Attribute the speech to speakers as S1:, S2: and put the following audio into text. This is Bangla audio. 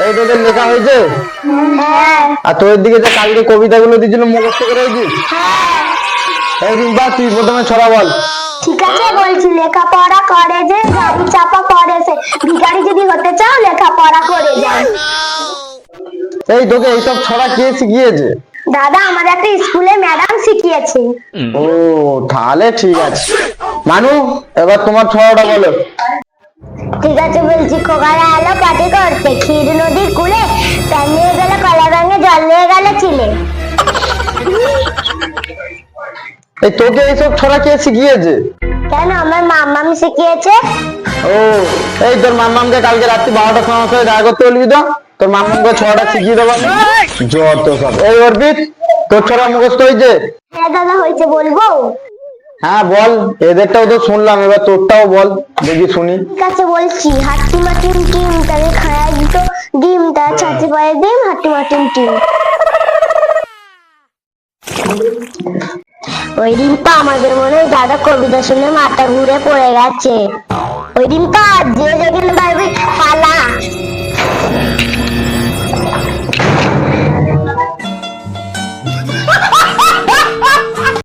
S1: এই তোদের লেখা হয়েছে? আর তোর দিকে যে কালকে কবিতাগুলো দিয়েছিল মুখস্থ করে হয়েছিস? এই রিম্পা তুই প্রথমে ছড়া বল।
S2: ঠিক আছে বলছি, লেখাপড়া করে যে গাড়ি চাপা পড়ে সে, ভিখারি যদি হতে চাও লেখাপড়া করে যাও।
S1: এই তোকে এইসব ছড়া কে শিখিয়েছে?
S2: দাদা আমার একটা স্কুলে ম্যাডাম শিখিয়েছে।
S1: ও তাহলে ঠিক আছে। মানু এবার তোমার ছড়াটা বলো।
S2: ঠিক আছে বলছি, খোকারা এলো পাটি করতে, ক্ষীর নদীর কূলে, প্যান নিয়ে গেল কলা ব্যাঙে, জল নিয়ে গেল চিলে।
S1: এই তোকে এইসব ছড়া কে শিখিয়েছে?
S2: কেন, আমার মাম্মাম শিখিয়েছে।
S1: ও এই তোর মাম্মামকে কালকে রাত্রি 12টার সময় দেখা করতে বলবি তো, তোর মাম্মামকে ছড়াটা শিখিয়ে দেবো। যত সব। এই অর্পিত তোর ছড়া মুখস্থ হয়েছে?
S2: হ্যাঁ দাদা হয়েছে, বলবো?
S1: হ্যাঁ বল, এদেরটাও তো শুনলাম, এবার তোরটাও বল দেখি শুনি।
S2: ঠিক আছে বলছি, হাট্টি মাটিম টিম, তাকে খায়া দিত ডিম, তার ছাতি পায়ে ডিম, হাট্টি মাটিম টিম। ওই রিম্পা, আমাদের মনে হয় দাদা কবিতা শুনে মাথা ঘুরে পড়ে গেছে। ওই রিম্পা, যে যেখানে পারবি পালা।